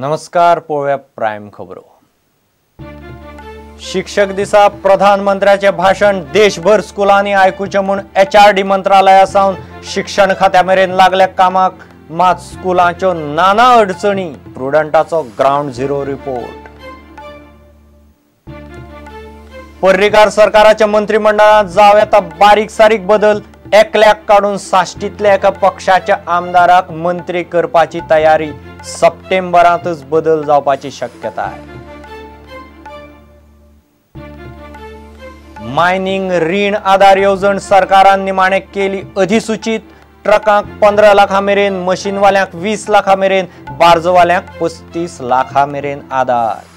नमस्कार, पळोवया प्राइम खबरो। शिक्षक दिसा प्रधानमंत्र्याचे भाषण देशभर स्कुलांनी आयकुचे म्हूण HRD मंत्रालयासावन शिक्षण खात्या मेरेन लागल्या कामाक, मात स्कुलांच्यो नाना अडचणी। प्रुडंटाचो ग्राउंड झिरो रिपोर्ट। पर्रीकार सरकाराच्या मंत्रिमंडळात जाव येता बारीक सारीक बदल। एकल्याक काडून साश्टीतल्या एका पक्षाच्या आमदाराक मंत्री करपाची तयारी। सप्टेंबरांतच बदल जावपाची शक्यताय। मायनिंग रीण आधार येवजण सरकारान निमाणे केली अधिसूचित। ट्रकांक 15 लाखां मेरेन, मशीनवाल्यांक 20 लाखां मेरेन, बार्जवाल्यांक 35 लाखां मेरेन आधार।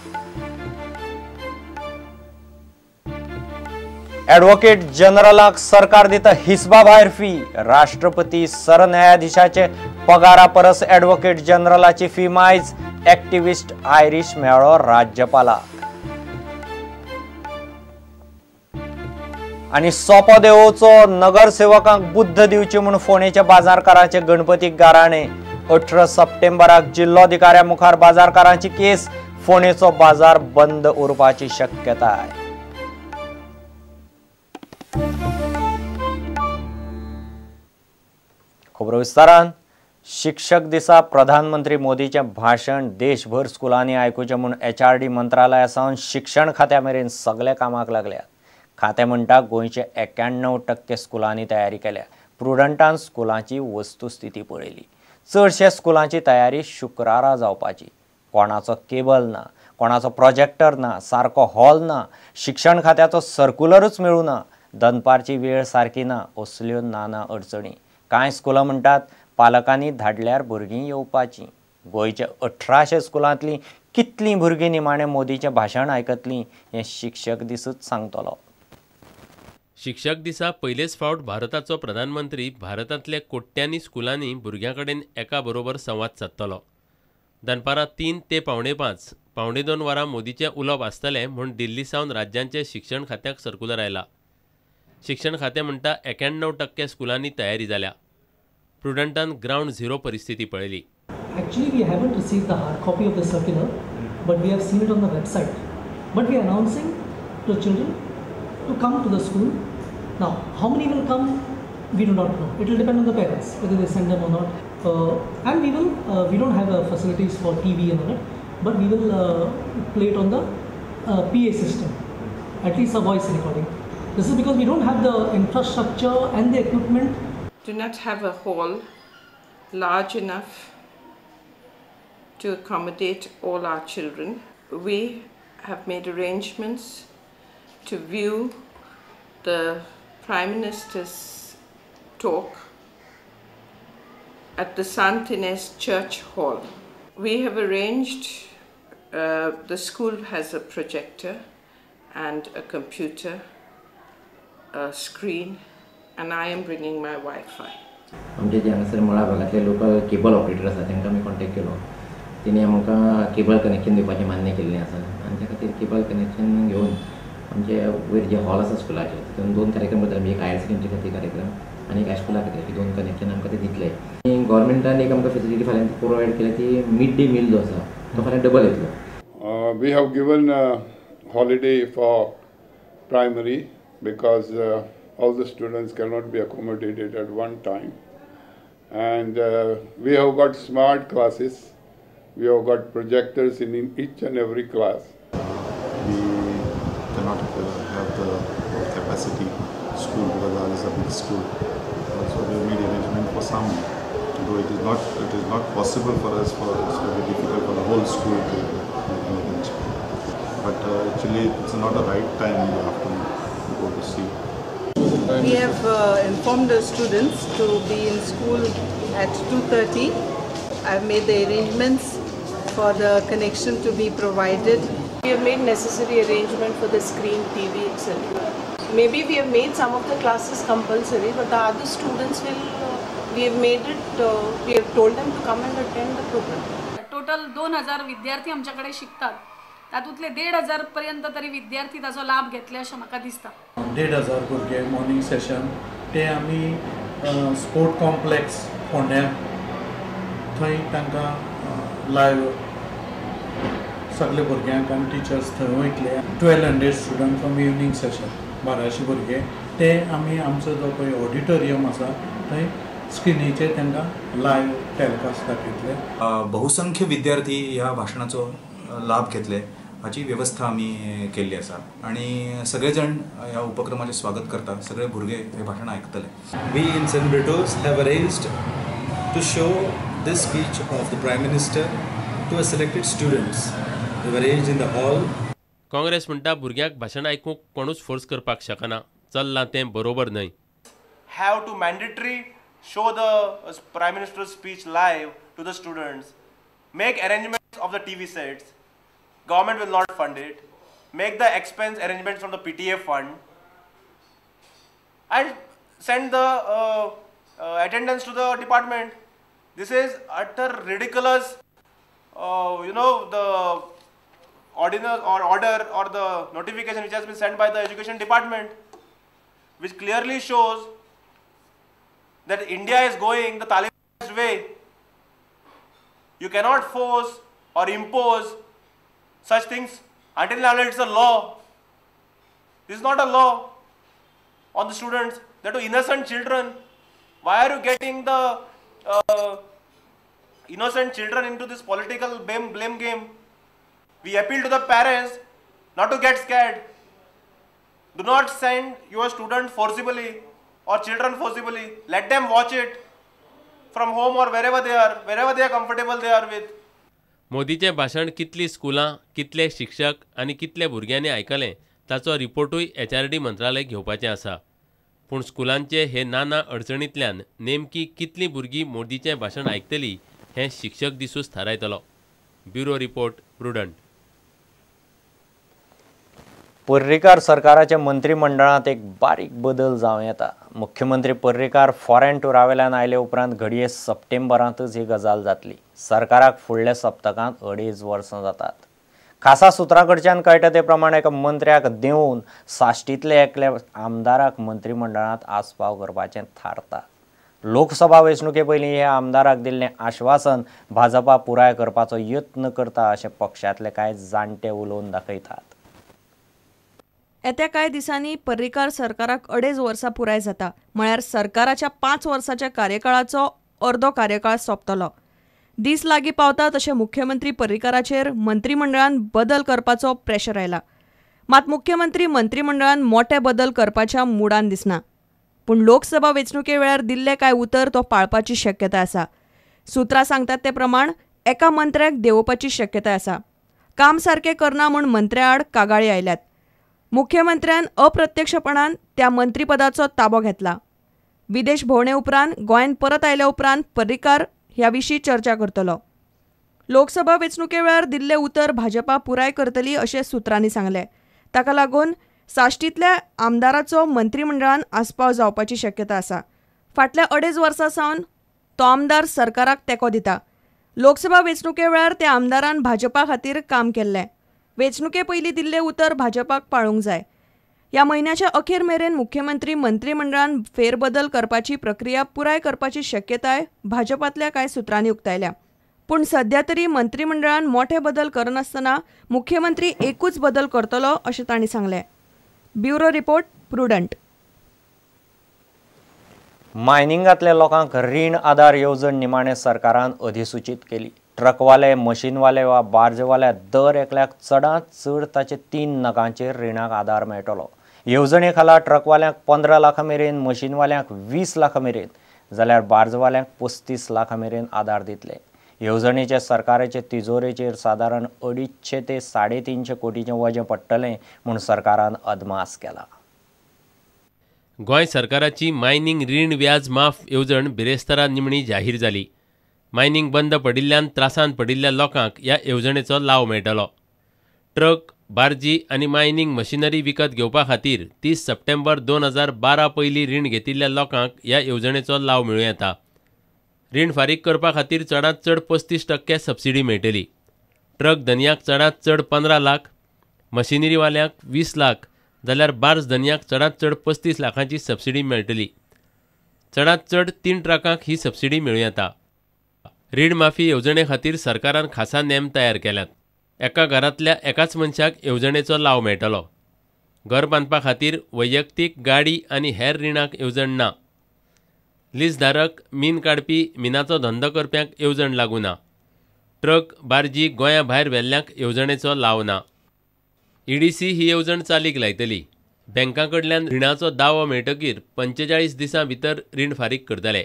ॲडव्होकेट जनरलाक सरकार दिता हिसबा भायर फी। राष्ट्रपती सरन्यायाधीशाचे पगारा परस ॲडव्होकेट जनरलाची फी मायज। ॲक्टिव्हिस्ट आयरिश मेळ्ळो राज्यपालाक। आणि सोपो देवोचो नगरसेवकांक बुद्ध दिवचे म्हूण फोंडेच्या बाजारकारांचे गणपतीक गाराणे। 18 सप्टेंबराक जिल्लोधिकाऱ्या मुखार बाजारकारांची केस। फोंडेचो बाजार बंद उरपाची शक्यताय। खबरो विस्तारान। शिक्षक दिसा प्रधानमंत्री मोदीचे भाषण देशभर स्कुलांनी आयकुचे म्हूण HRD मंत्रालयासावन शिक्षण खात्या मेरेन सगळे कामाक लागल्यात। खातें म्हणटा गोंयचे 91% स्कुलांनी तयारी केल्या। प्रुडंटान स्कुलांची वस्तुस्थिती पळयली। चडशे स्कुलांची तयारी शुक्रारा जावपाची। कोणाचो केबल ना, कोणाचो प्रोजेक्टर ना, सारको हॉल ना, शिक्षण खात्याचो सर्क्युलरूच मेळूना, दनपारची वेळ सारकी ना, असल्यो नाना अडचणी। कांय स्कुलां म्हणटात पालकांनी धाडल्यार भुरगीं येवपाची। गोंयच्या 1800 स्कुलांतलीं कितलीं भुरगीं निमाणें मोदीचें भाशण आयकतलीं हें शिक्षक दिसूच सांगतलो। शिक्षक दिसा पयलेच फावट भारताचो प्रधानमंत्री भारतांतल्या कोट्यांनी स्कुलांनी भुरग्यां कडेन एका बरोबर संवाद सादतलो। दनपारां 3 ते 4:45 पावणे 2 वरां मोदीचें उलोवप आसतलें म्हूण दिल्ली सावन राज्यांचे शिक्षण खात्याक सर्क्युलर आयला। शिक्षण खातें म्हणटा 91% स्कुलांनी तयारी जाल्या। प्रुडंटान ग्राउंड झिरो परिस्थिती पळयली। Actually, we haven't received the hard copy of the circular, but we have seen it on the website. But we are announcing to children to come to the school. Now, how many will come, we do not know. It will depend on the parents, whether they send them or not. And we don't have facilities for TV and all that, but we will play it on the PA system, at least a voice recording. This is because we don't have the infrastructure and the equipment. Do not have a hall large enough to accommodate all our children. We have made arrangements to view the Prime Minister's talk at the Sant Ines Church Hall. We have arranged, the school has a projector and a computer, a screen, and I am bringing my Wi-Fi. आमचे जे हांगासर मळा भागातले local cable operator आसा तांकां आमी contact केलो। तेणी आमकां केबल कनेक्शन दिवपाचें मान्य केल्लें आसा आनी त्या खातीर केबल कनेक्शन घेवन आमचे वयर जे हॉल आसा स्कुलाचे तितून 2 कार्यक्रम करता। एक हायर सेकंडरी खातीर कार्यक्रम आनी एक हायस्कुला खातीर 2 कनेक्शन आमकां ते दितले। गव्हर्मेंटान एक आमकां फेसिलिटी फाल्यां प्रोवायड केल्या ती मिड डे मील जो आसा तो फाल्यां डबल येतलो। We have given holiday for primary because all the students cannot be accommodated at one time, and we have got smart classes. We have got projectors in each and every class. We cannot have the capacity school because ours is a big school. So we made arrangement for some, though it is not possible for us. It's very difficult for the whole school to manage. But actually, it's not the right time. You have to go to see. We have informed the students to be in school at 2:30. I have made the arrangements for the connection to be provided. We have made necessary arrangement for the screen, TV, etc. Maybe we have made some of the classes compulsory, but the other students will, we have made it, we have told them to come and attend the program. Total 2000 विद्यार्थी आमच्याकडे शिकतात। तातूंतले 1500 पर्यंत तरी विद्यार्थी ताचो लाभ घेतले अशें म्हाका दिसता। 1500 भुरगे मॉर्निंग सेशन ते आमी स्पोर्ट कॉम्प्लेक्स फोंड्या थंय तांकां लायव्ह सगळे भुरग्यांक आनी टिचर्स थंय वयतले 1200 स्टुडंट फ्रॉम इवनिंग सेशन 1200 भुरगे ते आमी आमचो जो पळय ऑडिटोरियम आसा थंय स्क्रिनीचेर तांकां लायव्ह टेलिकास्ट दाखयतले. बहुसंख्य विद्यार्थी ह्या भाशणाचो लाभ घेतले हाची व्यवस्था आमी केल्ली आसा आनी सगळे जण ह्या उपक्रमाचें स्वागत करता. सगळे भुरगे हे भाशण आयकतले. We in Saint Britto's have arranged to show this speech of the prime minister to a selected students. We were arranged in the hall. Congress म्हणटा भुरग्याक भाशण आयकूंक कोणूच फोर्स करपाक शकना. चल्लां तें बरोबर न्हय. Have to mandatory show the Prime Minister's speech live to the students. Make arrangements of the TV sets. Government will not fund it. Make the expense arrangements from the PTA fund. And send the attendance to the department. This is utter ridiculous. The order or the notification which has been sent by the education department, which clearly shows that India is going the Taliban's way. You cannot force or impose such things until now it's a law. This is not a law on the students. That are innocent children. Why are you getting the innocent children into this political blame game? We appeal to the parents not to get scared. Do not send your students forcibly or children forcibly. Let them watch it from home or wherever they are comfortable they are with. मोदीचें भाशण कितलीं स्कुलां, कितले शिक्षक आनी कितल्या भुरग्यांनी आयकलें ताचो रिपोर्टूय HRD मंत्रालय घेवपाचें आसा. पूण स्कुलांचे हे नाना अडचणींतल्यान नेमकी कितलीं भुरगीं मोदीचें भाशण आयकतलीं हें शिक्षक दिसूच थारायतलो. Bureau report Prudent. पर्रीकार सरकाराच्या मंत्रिमंडळात एक बारीक बदल जावं येता. मुख्यमंत्री पर्रीकार फॉरेन टुरावेल्यान आयले उपरांत घडये सप्टेंबरांतच ही गजाल जातली. सरकाराक फुडल्या सप्तकांत 2.5 वर्सां जातात. खासा सुत्रां कडच्यान कळटा ते प्रमाण एका मंत्र्याक देऊन साश्टीतले एकल्या आमदाराक मंत्रिमंडळांत आस्पाव करपाचें थारता. लोकसभा वेंचणुके पयलीं हे आमदाराक दिल्लें आश्वासन भाजपा पुराय करपाचो यत्न करता अशें पक्षांतले कांय जाणटे उलोवन दाखयतात. येत्या कांय दिसांनी पर्रीकार सरकाराक 2.5 वर्सां पुराय जाता. म्हळ्यार सरकाराच्या 5 वर्साच्या कार्यकाळाचो अर्दो कार्यकाळ सोंपतलो. दीस लागीं पावता तशें मुख्यमंत्री पर्रीकाराचेर मंत्रिमंडळान बदल करपाचो प्रेशर आयला. मात मुख्यमंत्री मंत्रिमंडळान मोठे बदल करपाच्या मुडान दिसना. पूण लोकसभा वेंचणुके वेळार दिल्ले कांय उतर तो पाळपाची शक्यताय आसा. सुत्रां सांगतात ते प्रमाण एका मंत्र्याक देंवोवपाची शक्यताय आसा. काम सारकें करना म्हूण मंत्र्या आड कागाळी आयल्यात. मुख्यमंत्र्यान अप्रत्यक्षपणान त्या मंत्रीपदाचो ताबो घेतला. विदेश भोंवडे उपरांत गोंयांत परत आयल्या उपरांत पर्रीकार ह्या विशीं चर्चा करतलो. लोकसभा वेंचणुके वेळार दिल्ले उतर भाजपा पुराय करतली अशें सुत्रांनी सांगलें. ताका लागून साश्टीतल्या आमदाराचो मंत्रिमंडळान आस्पाव जावपाची शक्यता आसा. फाटल्या 2.5 वर्सां सावन तो आमदार सरकाराक तेंको दिता. लोकसभा वेंचणुके वेळार त्या आमदारान भाजपा खातीर काम केल्लें. वेंचणुके पयलीं दिल्ले उतर भाजपाक पाळूंक जाय. ह्या म्हयन्याच्या अखेर मेरेन मुख्यमंत्री मंत्रिमंडळान फेरबदल करपाची प्रक्रिया पुराय करपाची शक्यताय भाजपांतल्या कांय सुत्रांनी उक्तायल्या. पूण सध्या तरी मंत्रिमंडळान मोठे बदल करनासतना मुख्यमंत्री एकूच बदल करतलो अशें तांणी सांगलें. Bureau report prudent. मायनिंगांतल्या लोकांक रीण आदार येवजण निमाणे सरकारान अधिसूचीत केली. ट्रकवाले, मशीनवाले वा बार्जवाले दर एकल्याक चडांत चड ताचे 3 नगांचेर रिणाक आदार मेळटलो. येवजणे खाला ट्रकवाल्यांक 15 लाखां मेरेन, मशीनवाल्यांक 20 लाखां मेरेन जाल्यार बार्जवाल्यांक 35 लाखां मेरेन आदार दितले. येवजणेचे सरकाराचे तिजोरेचेर सादारण 250 ते 350 कोटीचें वजें पडटलें म्हूण सरकारान अदमास केला. गोंय सरकाराची मायनिंग रीण व्याज माफ येवजण बिरेस्तारा निमणी जाहीर जाली. मायनिंग बंद पडिल्ल्यान त्रासान पडिल्ल्या लोकांक ह्या येवजणेचो लाव मेळटलो. ट्रक, बार्जी आनी मायनिंग मशिनरी विकत घेवपा खातीर 30 सप्टेंबर 2012 पयलीं रीण घेतिल्ल्या लोकांक ह्या येवजणेचो लाव मेळूं येता. रीण फारीक करपा खातीर चडांत चड 35% सबसिडी मेळटली. ट्रक धनियाक चडांत चड 15 लाख, मशिनरीवाल्यांक 20 लाख जाल्यार बार्ज धनियाक चडांत चड 35 लाखांची सबसिडी मेळटली. चडांत चड 3 ट्रकांक ही सबसिडी मेळूं येता. रीण माफी येवजणे खातीर सरकारान खासा नेम तयार केल्यात. एका घरांतल्या एकाच मनशाक येवजणेचो लाव मेळटलो. घर बांदपा खातीर वैयक्तीक गाडी आनी हेर रिणाक येवजण ना. लीजधारक, मीन काडपी, मिनाचो धंदो करप्यांक येवजण लागू ना. ट्रक, बार्जी गोंया भायर व्हेल्ल्यांक येवजणेचो लाव ना. EDC ही येवजण चालीक लायतली. बँकां कडल्यान रिणाचो दावो मेळटकीर 45 दिसां भितर रीण फारीक करतले.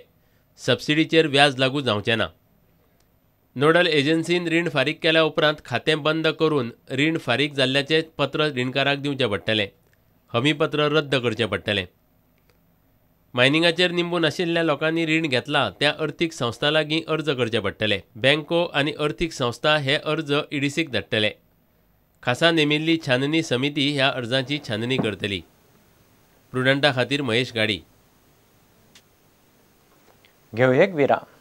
सबसिडीचेर व्याज लागू जावचें ना. नोडल एजन्सीन रीण फारीक केल्या उपरांत खातें बंद करून रीण फारीक जाल्ल्याचें पत्र रीणकाराक दिवचें पडटलें. हमीपत्र रद्द करचें पडटलें. मायनिंगाचेर निंबून आशिल्ल्या लोकांनी रीण घेतलां त्या अर्थीक संस्था लागीं अर्ज करचे पडटले. बँको आनी अर्थीक संस्था हे अर्ज EDCक धाडटले. खासा नेमिल्ली छाननी समिती ह्या अर्जांची छाननी करतली. प्रुडंटा खातीर महेश गाडी. घेऊ एक विराम.